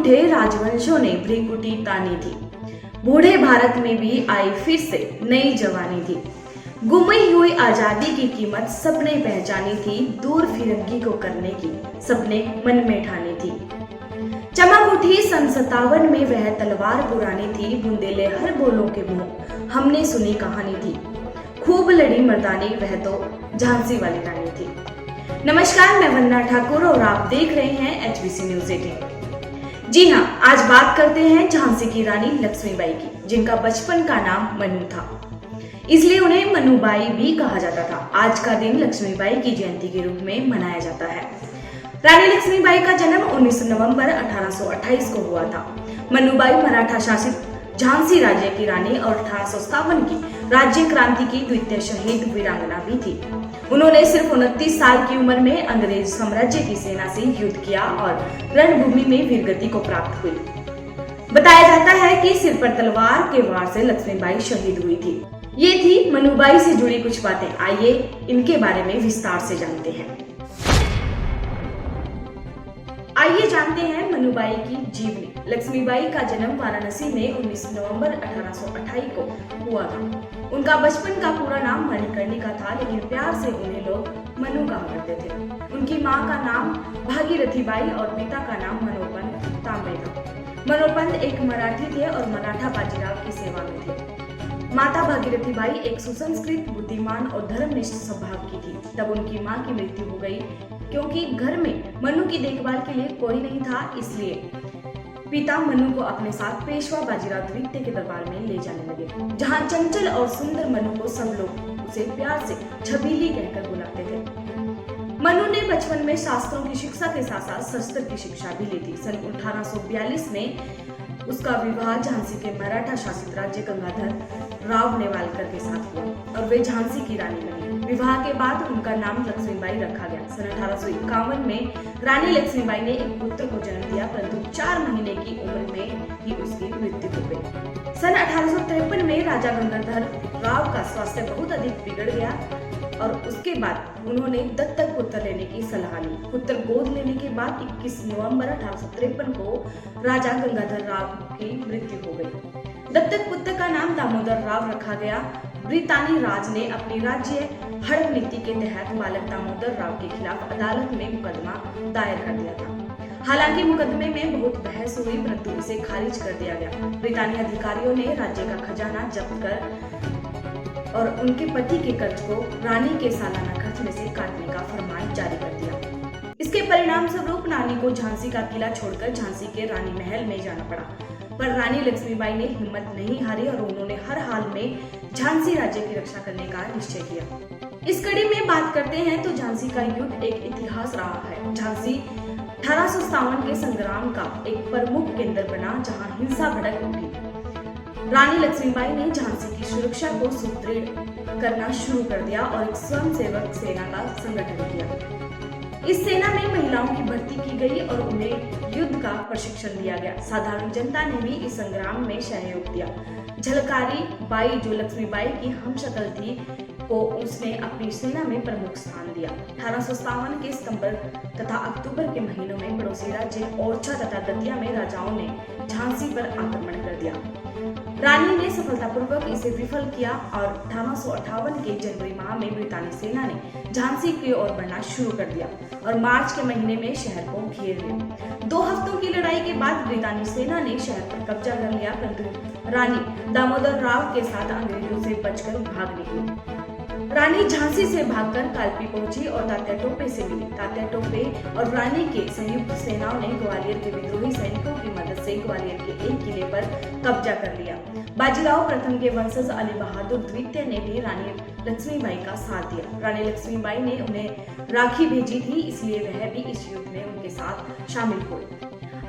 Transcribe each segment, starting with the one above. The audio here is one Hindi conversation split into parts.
उठे राजवंशों ने भ्रिकुटी तानी थी। बूढ़े भारत में भी आई फिर से नई जवानी थी। गुमी हुई आजादी की कीमत सबने पहचानी थी। दूर फिरंगी को करने की सबने मन में ठानी थी। चमक उठी सन 57 में वह तलवार पुरानी थी। बुंदेले हर बोलों के मुंह हमने सुनी कहानी थी। खूब लड़ी मर्दानी वह तो झांसी वाली रानी थी। नमस्कार, मैं वंदना ठाकुर और आप देख रहे हैं HBC न्यूज 18। जी हाँ, आज बात करते हैं झांसी की रानी लक्ष्मीबाई की, जिनका बचपन का नाम मनु था, इसलिए उन्हें मनुबाई भी कहा जाता था। आज का दिन लक्ष्मीबाई की जयंती के रूप में मनाया जाता है। रानी लक्ष्मीबाई का जन्म 19 नवंबर 1828 को हुआ था। मनुबाई मराठा शासित झांसी राज्य की रानी और 1857 की राज्य क्रांति की द्वितीय शहीद वीरांगना भी थी। उन्होंने सिर्फ 29 साल की उम्र में अंग्रेज साम्राज्य की सेना से युद्ध किया और रणभूमि में वीरगति को प्राप्त हुई। बताया जाता है कि सिर पर तलवार के वार से लक्ष्मीबाई शहीद हुई थी। ये थी मनुबाई से जुड़ी कुछ बातें। आइए इनके बारे में विस्तार से जानते हैं। आइए जानते हैं मनुबाई की जीवनी। लक्ष्मीबाई का जन्म वाराणसी में 19 नवंबर 1828 को हुआ था। उनका बचपन का पूरा नाम मणिकर्णिका था, लेकिन प्यार से उन्हें लोग मनु कहा करते थे। उनकी मां का नाम भागीरथीबाई और पिता का नाम मनोपंत तांबे था। मनोपंत एक मराठी थे और मराठा बाजीराव की सेवा में थे। माता भागीरथीबाई एक सुसंस्कृत, बुद्धिमान और धर्मनिष्ठ स्वभाव की थी। तब उनकी मां की मृत्यु हो गई, क्योंकि घर में मनु की देखभाल के लिए कोई नहीं था। इसलिए पिता मनु को अपने साथ पेशवा बाजीराव द्वितीय के दरबार में ले जाने लगे, जहां चंचल और सुंदर मनु को सब लोग उसे प्यार से छबीली कहकर बुलाते थे। मनु ने बचपन में शास्त्रों की शिक्षा के साथ साथ शस्त्र की शिक्षा भी ली थी। सन 1842 में उसका विवाह झांसी के मराठा शासित राज्य गंगाधर राव नेवालकर के साथ हुआ और वे झांसी की रानी बनी। विवाह के बाद उनका नाम लक्ष्मीबाई रखा गया। सन 1851 में रानी लक्ष्मीबाई ने एक पुत्र को जन्म दिया, परंतु 4 महीने की उम्र में ही उसकी मृत्यु हो गई। सन 1853 में राजा गंगाधर राव का स्वास्थ्य बहुत अधिक बिगड़ गया और उसके बाद उन्होंने दत्तक पुत्र लेने की सलाह ली। पुत्र गोद लेने के बाद 21 नवंबर 1853 को राजा गंगाधर राव की मृत्यु हो गई। दत्तक पुत्र का नाम दामोदर राव रखा गया। ब्रितानी राज ने अपनी राज्य हड़प नीति के तहत बालक दामोदर राव के खिलाफ अदालत में मुकदमा दायर कर दिया था। हालांकि मुकदमे में बहुत बहस हुई, परंतु इसे खारिज कर दिया गया। ब्रितानी अधिकारियों ने राज्य का खजाना जब्त कर और उनके पति के कर्ज को रानी के सालाना खर्च में से काटने का फरमान जारी कर दिया। इसके परिणाम स्वरूप रानी को झांसी का किला छोड़कर झांसी के रानी महल में जाना पड़ा, पर रानी लक्ष्मीबाई ने हिम्मत नहीं हारी और उन्होंने हर हाल में झांसी राज्य की रक्षा करने का निश्चय किया। इस कड़ी में बात करते हैं तो झांसी का युद्ध एक इतिहास रहा है। झांसी 1857 के संग्राम का एक प्रमुख केंद्र बना, जहां हिंसा भड़क उठी। रानी लक्ष्मीबाई ने झांसी की सुरक्षा को सुदृढ़ करना शुरू कर दिया और एक स्वयंसेवक सेना का संगठन किया। इस सेना में महिलाओं की भर्ती की गई और उन्हें युद्ध का प्रशिक्षण दिया गया। साधारण जनता ने भी इस संग्राम में सहयोग दिया। झलकारी बाई, जो लक्ष्मीबाई की हमशक्ल थी, को उसने अपनी सेना में प्रमुख स्थान दिया। 1857 के सितंबर तथा अक्टूबर के महीनों में पड़ोसी राज्य ओरछा तथा दतिया में राजाओं ने झांसी पर आक्रमण कर दिया। रानी ने सफलतापूर्वक इसे विफल किया और 1858 के जनवरी माह में ब्रितानी सेना ने झांसी की ओर बढ़ना शुरू कर दिया और मार्च के महीने में शहर को घेर लिया। 2 हफ्तों की लड़ाई के बाद ब्रितानी सेना ने शहर पर कब्जा कर लिया, परंतु रानी दामोदर राव के साथ अंग्रेजों से बचकर भाग निकली। रानी झांसी से भागकर कालपी पहुंची और तात्या टोपे से मिली। तात्या टोपे और रानी के संयुक्त सेनाओं ने ग्वालियर के विद्रोही सैनिकों की मदद से ग्वालियर के एक किले पर कब्जा कर लिया। बाजीराव प्रथम के वंशज अली बहादुर द्वितीय ने भी रानी लक्ष्मीबाई का साथ दिया। रानी लक्ष्मीबाई ने उन्हें राखी भेजी थी, इसलिए वह भी इस युद्ध में उनके साथ शामिल हुए।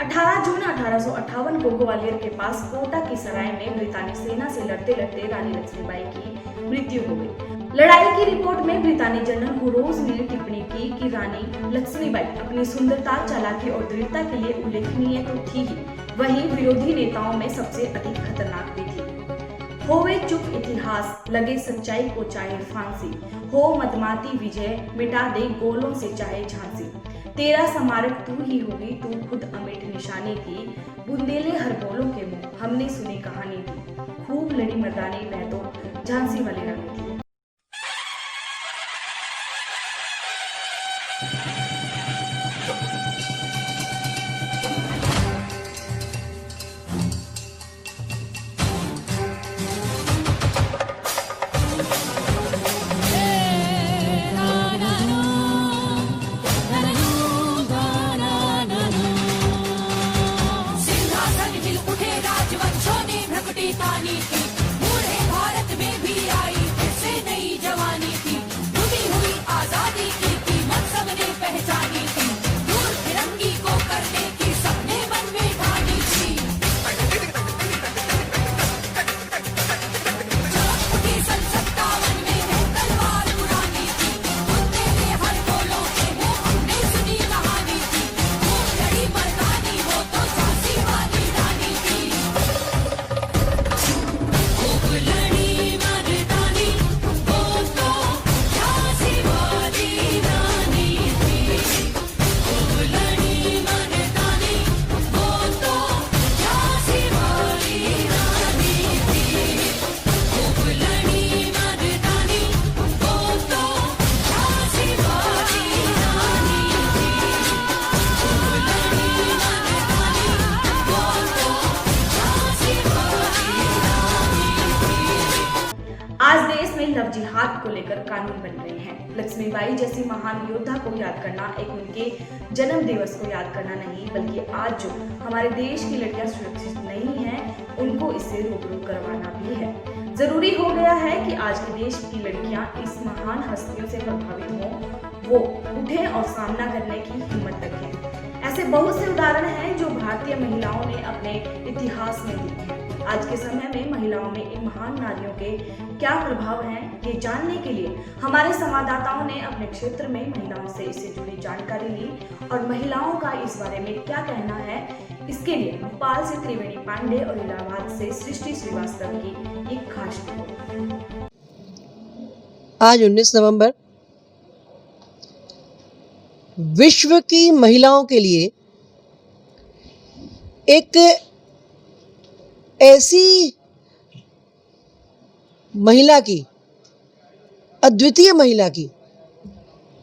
18 जून 1858 को ग्वालियर के पास कोटा की सराय में ब्रितानी सेना से लड़ते लड़ते रानी लक्ष्मीबाई की मृत्यु हो गई। लड़ाई की रिपोर्ट में ब्रितानी जनरल हुरोज ने टिप्पणी की कि रानी लक्ष्मीबाई अपनी सुंदरता, चालाकी और दृढ़ता के लिए उल्लेखनीय तो थी ही, वहीं विरोधी नेताओं में सबसे अधिक खतरनाक भी थी। होवे चुप इतिहास, लगे सच्चाई को चाहे फांसी, हो मदमाती विजय, मिटा दे गोलों से चाहे झांसी, तेरा स्मारक तू ही होगी, तू खुद अमिट निशानी थी, बुंदेले हर बोलों के मुंह हमने सुनी कहानी थी, खूब लड़ी मर्दानी मैं तो झांसी वाली रानी थी। आज देश में लव जिहाद को लेकर कानून बन गए हैं। लक्ष्मीबाई जैसी महान योद्धा को याद करना एक उनके जन्म दिवस को याद करना नहीं, बल्कि आज जो हमारे देश की लड़कियां सुरक्षित नहीं हैं, उनको इससे रूबरू करवाना भी है। जरूरी हो गया है कि आज के देश की लड़कियां इस महान हस्तियों से प्रभावित हों, वो उठें और सामना करने की हिम्मत रखें। ऐसे बहुत से उदाहरण हैं जो भारतीय महिलाओं ने अपने इतिहास में दिए हैं। आज के समय में महिलाओं में इन महान नारियों के क्या प्रभाव हैं, ये जानने के लिए हमारे संवाददाताओं ने अपने क्षेत्र में महिलाओं से इससे जुड़ी जानकारी ली और महिलाओं का इस बारे में क्या कहना है, इसके लिए भोपाल से त्रिवेणी पांडे और इलाहाबाद से सृष्टि श्रीवास्तव की एक खास रिपोर्ट। आज 19 नवंबर विश्व की महिलाओं के लिए एक ऐसी महिला की, अद्वितीय महिला की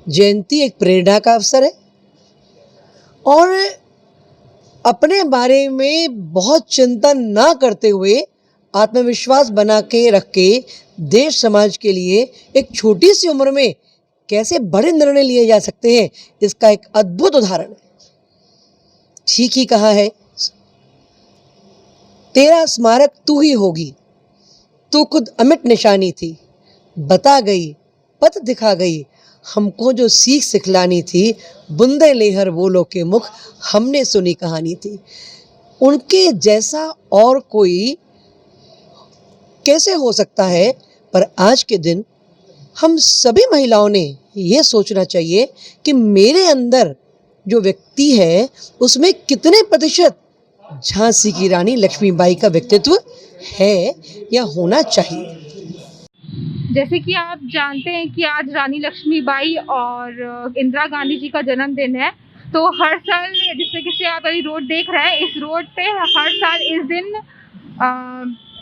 जयंती एक प्रेरणा का अवसर है और अपने बारे में बहुत चिंतन ना करते हुए आत्मविश्वास बना के रख के देश समाज के लिए एक छोटी सी उम्र में कैसे बड़े निर्णय लिए जा सकते हैं, इसका एक अद्भुत उदाहरण है। ठीक ही कहा है, तेरा स्मारक तू ही होगी, तू खुद अमिट निशानी थी, बता गई पथ दिखा गई, हमको जो सीख सिखलानी थी, बुंदे लेहर बोलो के मुख हमने सुनी कहानी थी। उनके जैसा और कोई कैसे हो सकता है, पर आज के दिन हम सभी महिलाओं ने ये सोचना चाहिए कि मेरे अंदर जो व्यक्ति है उसमें कितने प्रतिशत झांसी की रानी लक्ष्मीबाई का व्यक्तित्व है या होना चाहिए। जैसे कि आप जानते हैं कि आज रानी लक्ष्मीबाई और इंदिरा गांधी जी का जन्मदिन है, तो हर साल जिस तरीके से आप अभी रोड देख रहे हैं, इस रोड पे हर साल इस दिन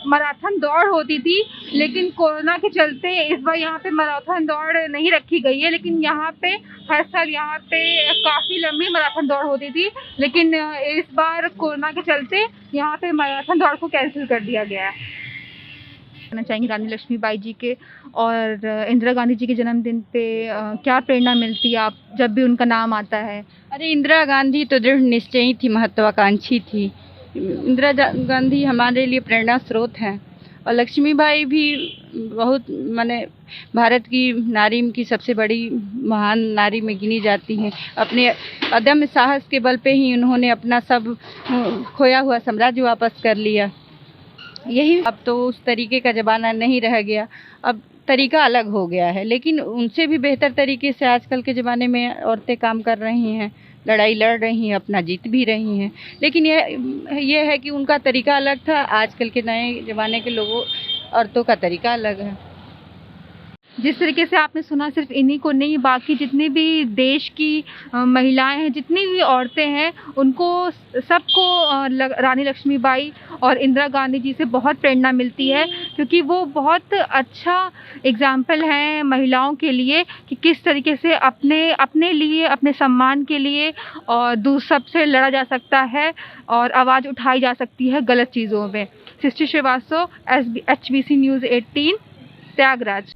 मैराथन दौड़ होती थी, लेकिन कोरोना के चलते इस बार यहाँ पे मैराथन दौड़ नहीं रखी गई है। लेकिन यहाँ पे हर साल यहाँ पे काफ़ी लंबी मैराथन दौड़ होती थी, लेकिन इस बार कोरोना के चलते यहाँ पे मैराथन दौड़ को कैंसिल कर दिया गया है। कहना चाहेंगे रानी लक्ष्मीबाई जी के और इंदिरा गांधी जी के जन्मदिन पे क्या प्रेरणा मिलती है आप जब भी उनका नाम आता है? अरे इंदिरा गांधी तो दृढ़ निश्चयी थी, महत्वाकांक्षी थी। इंदिरा गांधी हमारे लिए प्रेरणा स्रोत हैं और लक्ष्मीबाई भी बहुत माने भारत की नारी की सबसे बड़ी महान नारी में गिनी जाती हैं। अपने अदम्य साहस के बल पे ही उन्होंने अपना सब खोया हुआ साम्राज्य वापस कर लिया। यही अब तो उस तरीके का ज़माना नहीं रह गया, अब तरीका अलग हो गया है, लेकिन उनसे भी बेहतर तरीके से आजकल के ज़माने में औरतें काम कर रही हैं, लड़ाई लड़ रही हैं, अपना जीत भी रही हैं। लेकिन यह है कि उनका तरीका अलग था, आजकल के नए ज़माने के लोगों औरतों का तरीका अलग है। जिस तरीके से आपने सुना, सिर्फ इन्हीं को नहीं, बाकी जितनी भी देश की महिलाएं हैं, जितनी भी औरतें हैं, उनको सबको रानी लक्ष्मीबाई और इंदिरा गांधी जी से बहुत प्रेरणा मिलती है, क्योंकि वो बहुत अच्छा एग्जाम्पल हैं महिलाओं के लिए कि किस तरीके से अपने लिए, अपने सम्मान के लिए और सबसे लड़ा जा सकता है और आवाज़ उठाई जा सकती है गलत चीज़ों में। सृष्टि श्रीवास्तव, HBC न्यूज़ 18, त्यागराज।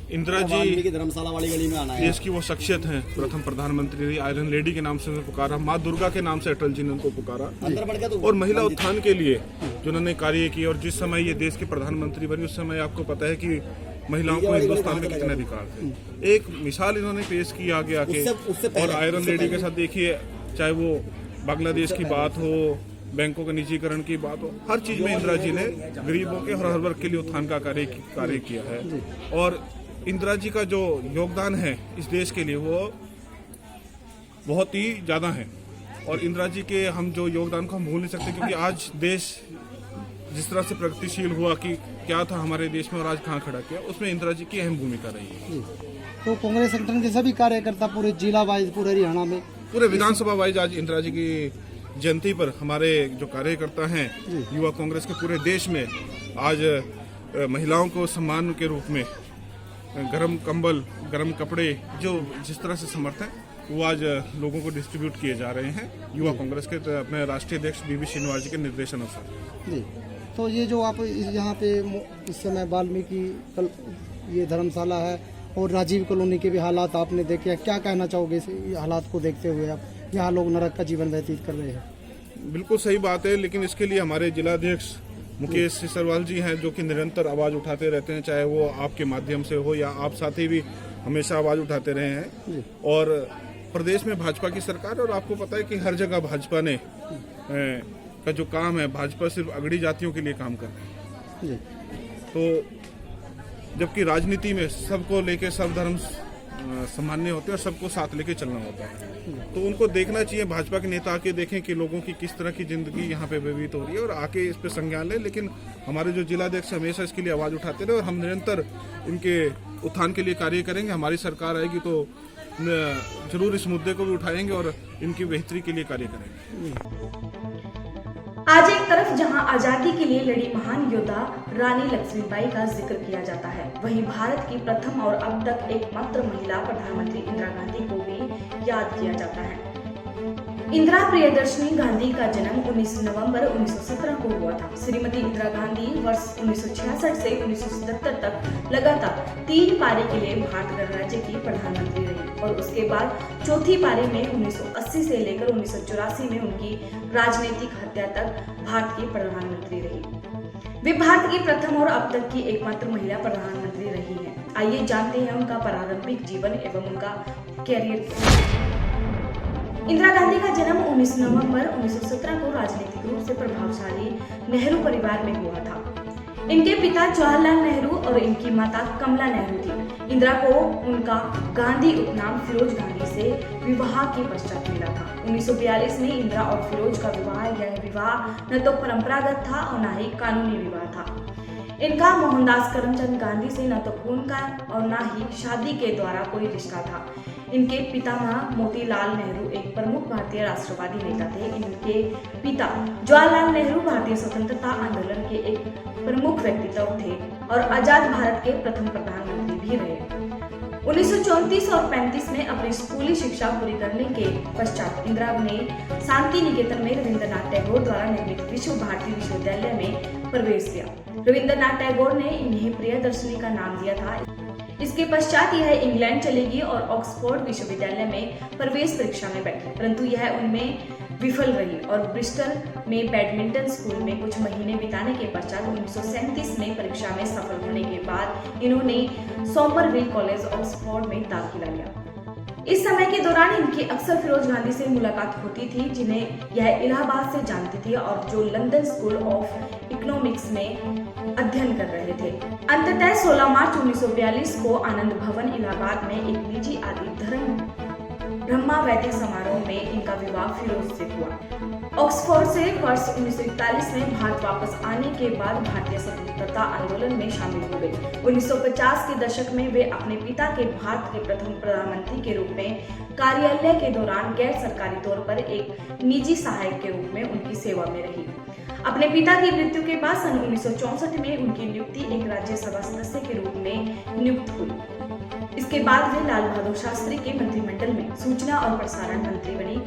इंदिरा जी धर्मशाला वाली गली में आना है। देश की वो शख्सियत हैं, प्रथम प्रधानमंत्री रही, आयरन लेडी के नाम से उन्हें पुकारा, माँ दुर्गा के नाम से अटल जी ने उनको पुकारा, अंदर बढ़ गया तो और महिला उत्थान के लिए जो उन्होंने कार्य किए। और जिस समय ये देश के प्रधानमंत्री बनी उस समय आपको पता है कि महिलाओं को हिंदुस्तान में कितने अधिकार थे। एक मिसाल इन्होंने पेश की आगे आके। और आयरन लेडी के साथ देखिए, चाहे वो बांग्लादेश की बात हो, बैंकों के निजीकरण की बात हो, हर चीज में इंदिरा जी ने गरीबों के और हर वर्ग के लिए उत्थान का कार्य किया है। और इंदिरा जी का जो योगदान है इस देश के लिए वो बहुत ही ज़्यादा है। और इंदिरा जी के हम जो योगदान को हम भूल नहीं सकते, क्योंकि आज देश जिस तरह से प्रगतिशील हुआ कि क्या था हमारे देश में और आज कहाँ खड़ा किया, उसमें इंदिरा जी की अहम भूमिका रही है। तो कांग्रेस संगठन के सभी कार्यकर्ता पूरे जिला वाइज, पूरे हरियाणा में, पूरे विधानसभा वाइज आज इंदिरा जी की जयंती पर हमारे जो कार्यकर्ता हैं युवा कांग्रेस के पूरे देश में आज महिलाओं को सम्मान के रूप में गरम कंबल, गरम कपड़े, जो जिस तरह से समर्थन वो आज लोगों को डिस्ट्रीब्यूट किए जा रहे हैं युवा कांग्रेस के अपने राष्ट्रीय अध्यक्ष बीबी श्रीनिवास जी के निर्देशन अनुसार। जी, तो ये जो आप यहाँ पे इस समय वाल्मीकि ये धर्मशाला है और राजीव कॉलोनी के भी हालात आपने देखे, क्या कहना चाहोगे इस हालात को देखते हुए? आप यहाँ लोग नरक का जीवन व्यतीत कर रहे हैं। बिल्कुल सही बात है, लेकिन इसके लिए हमारे जिलाध्यक्ष मुकेश सिसरवाल जी हैं जो कि निरंतर आवाज़ उठाते रहते हैं, चाहे वो आपके माध्यम से हो या आप साथी भी हमेशा आवाज़ उठाते रहे हैं। और प्रदेश में भाजपा की सरकार, और आपको पता है कि हर जगह भाजपा ने का जो काम है, भाजपा सिर्फ अगड़ी जातियों के लिए काम कर रही है। तो जबकि राजनीति में सबको लेके सब धर्म सामान्य होते हैं और सबको साथ लेके चलना होता है। तो उनको देखना चाहिए, भाजपा के नेता आके देखें कि लोगों की किस तरह की जिंदगी यहाँ पे व्यतीत हो रही है और आके इस पे संज्ञान लें। लेकिन हमारे जो जिलाध्यक्ष हमेशा इसके लिए आवाज़ उठाते रहे और हम निरंतर इनके उत्थान के लिए कार्य करेंगे। हमारी सरकार आएगी तो जरूर इस मुद्दे को भी उठाएंगे और इनकी बेहतरी के लिए कार्य करेंगे। आज एक तरफ जहां आजादी के लिए लड़ी महान योद्धा रानी लक्ष्मीबाई का जिक्र किया जाता है, वहीं भारत की प्रथम और अब तक एकमात्र महिला प्रधानमंत्री इंदिरा गांधी को भी याद किया जाता है। इंदिरा प्रियदर्शनी गांधी का जन्म 19 नवंबर 1917 को हुआ था। श्रीमती इंदिरा गांधी वर्ष 1966 से 1977 तक लगातार 3 पारी के लिए भारत गणराज्य की प्रधानमंत्री रही और उसके बाद चौथी पारी में 1980 से लेकर 1984 में उनकी राजनीतिक हत्या तक भारत की प्रधानमंत्री रही। वे भारत की प्रथम और अब तक की एकमात्र महिला प्रधानमंत्री रही है। आइए जानते हैं उनका प्रारंभिक जीवन एवं उनका कैरियर। इंदिरा गांधी का जन्म 19 नवंबर 1917 को राजनीतिक रूप से प्रभावशाली नेहरू परिवार में हुआ था। इनके पिता जवाहरलाल नेहरू और इनकी माता कमला नेहरू थी। इंदिरा को उनका गांधी उपनाम फिरोज गांधी से विवाह के पश्चात मिला था। 1942 में इंदिरा और फिरोज का विवाह, यह विवाह न तो परंपरागत था और न ही कानूनी विवाह था। इनका मोहनदास करमचंद गांधी से न तो खून का और न ही शादी के द्वारा कोई रिश्ता था। इनके पितामह मोतीलाल नेहरू एक प्रमुख भारतीय राष्ट्रवादी नेता थे। इनके पिता जवाहरलाल नेहरू भारतीय स्वतंत्रता आंदोलन के एक प्रमुख व्यक्तित्व थे और आजाद भारत के प्रथम प्रधानमंत्री भी रहे। 1934 और 35 में अपनी स्कूली शिक्षा पूरी करने के पश्चात इंदिरा ने शांति निकेतन में रविंद्रनाथ टैगोर द्वारा निर्मित विश्व भारती विश्वविद्यालय में प्रवेश किया। रविंद्रनाथ टैगोर ने इन्हें प्रियदर्शनी का नाम दिया था। इसके पश्चात यह इंग्लैंड चलेगी और ऑक्सफोर्ड विश्वविद्यालय में प्रवेश परीक्षा में बैठी, परंतु यह उनमें विफल रही और ब्रिस्टल में बैडमिंटन स्कूल में कुछ महीने बिताने के पश्चात 1937 में परीक्षा में सफल होने के बाद इन्होंने सोमरविल कॉलेज ऑक्सफोर्ड में दाखिला लिया। इस समय के दौरान इनकी अक्सर फिरोज गांधी से मुलाकात होती थी, जिन्हें यह इलाहाबाद से जानती थी और जो लंदन स्कूल ऑफ इकोनॉमिक्स में अध्ययन कर रहे थे। अंततः 16 मार्च 1942 को आनंद भवन इलाहाबाद में एक निजी आदि धर्म ब्रह्मा वैदिक समारोह में इनका विवाह फिरोज से हुआ। ऑक्सफोर्ड से वर्ष 1941 में भारत वापस आने के बाद भारतीय स्वतंत्रता आंदोलन में शामिल हो गई। 1950 के दशक में वे अपने पिता के भारत के प्रथम प्रधानमंत्री के रूप में कार्यालय के दौरान गैर सरकारी तौर पर एक निजी सहायक के रूप में उनकी सेवा में रही। अपने पिता की मृत्यु के बाद सन 1964 में उनकी नियुक्ति एक राज्यसभा सदस्य के रूप में नियुक्त हुई। इसके बाद वे लाल बहादुर शास्त्री के मंत्रिमंडल में सूचना और प्रसारण मंत्री बनी।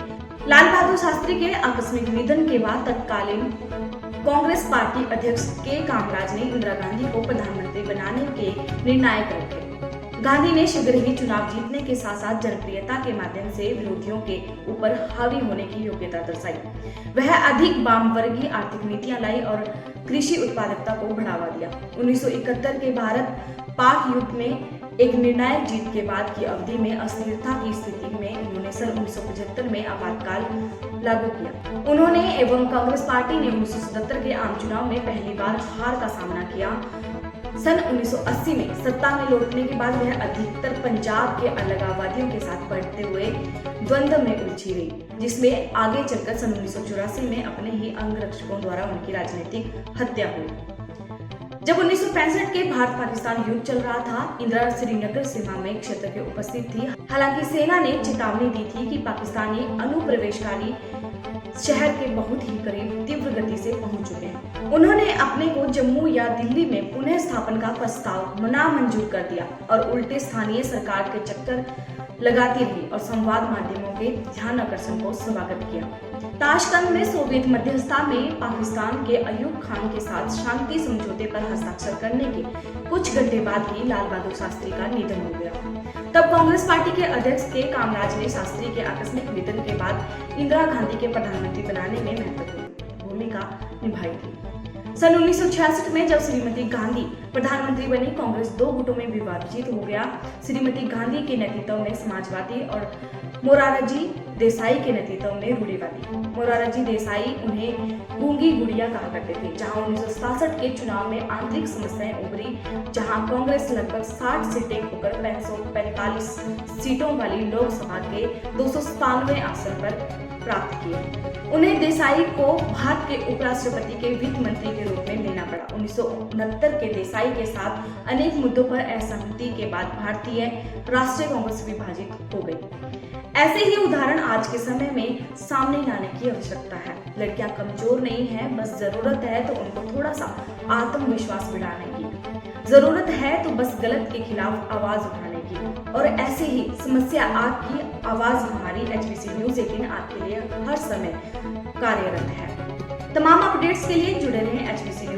लाल बहादुर शास्त्री के आकस्मिक निधन के बाद तत्कालीन कांग्रेस पार्टी अध्यक्ष के कामराज ने इंदिरा गांधी को प्रधानमंत्री बनाने के निर्णायक रखे। गांधी ने शीघ्र ही चुनाव जीतने के साथ साथ जनप्रियता के माध्यम से विरोधियों के ऊपर हावी होने की योग्यता दर्शाई। वह अधिक वामवर्गीय आर्थिक नीतियां लाई और कृषि उत्पादकता को बढ़ावा दिया। 1971 के भारत पाक युद्ध में एक निर्णायक जीत के बाद की अवधि में अस्थिरता की स्थिति में उन्होंने सन 1975 में आपातकाल लागू किया। उन्होंने एवं कांग्रेस पार्टी ने 1977 के आम चुनाव में पहली बार हार का सामना किया। सन 1980 में सत्ता में लौटने के बाद वह अधिकतर पंजाब के अलगाववादियों के साथ बढ़ते हुए द्वंद्व में उलझी रही, जिसमें आगे चलकर सन 1984 में अपने ही अंगरक्षकों द्वारा उनकी राजनीतिक हत्या हुई। जब 1965 के भारत पाकिस्तान युद्ध चल रहा था, इंदिरा श्रीनगर सीमा में क्षेत्र के उपस्थित थी। हालांकि सेना ने चेतावनी दी थी कि पाकिस्तानी अनुप्रवेशकारी शहर के बहुत ही करीब तीव्र गति से पहुंच चुके हैं। उन्होंने अपने को जम्मू या दिल्ली में पुनः स्थापन का प्रस्ताव नामंजूर कर दिया और उल्टे स्थानीय सरकार के चक्कर लगाती रही और संवाद माध्यमों के ध्यान आकर्षण को स्वागत किया। ताशकंद में सोवियत मध्यस्थता में पाकिस्तान के अयूब खान के साथ शांति समझौते पर हस्ताक्षर करने के कुछ घंटे बाद ही लाल बहादुर शास्त्री का निधन हो गया। तब कांग्रेस पार्टी के अध्यक्ष के कामराज ने शास्त्री के आकस्मिक निधन के बाद इंदिरा गांधी के प्रधानमंत्री बनाने में महत्वपूर्ण भूमिका निभाई थी। सन 1966 में जब श्रीमती गांधी प्रधानमंत्री बनी, कांग्रेस दो गुटों में विभाजित हो गया। श्रीमती गांधी के नेतृत्व में समाजवादी और मोरारजी देसाई के नेतृत्व में रूढ़िवादी। मोरारजी देसाई उन्हें गूंगी गुड़िया कहा करते थे। जहां 1967 के चुनाव में आंतरिक समस्याएं उभरी, जहां कांग्रेस लगभग 60 सीटें खोकर 545 सीटों वाली लोकसभा के 297 आसन पर प्राप्त किए। उन्हें देसाई को भारत के उपराष्ट्रपति के वित्त मंत्री के रूप में लेना पड़ा। 1969 के देसाई के साथ अनेक मुद्दों पर असहमति के बाद भारतीय राष्ट्रीय कांग्रेस विभाजित हो गई। ऐसे ही उदाहरण आज के समय में सामने लाने की आवश्यकता है। लड़कियां कमजोर नहीं है, बस जरूरत है तो उनको थोड़ा सा आत्मविश्वास बढ़ाने की, जरूरत है तो बस गलत के खिलाफ आवाज उठाने की। और ऐसे ही समस्या आपकी आवाज हमारी HBC न्यूज़ 18 आपके लिए हर समय कार्यरत है। तमाम अपडेट्स के लिए जुड़े रहें HBC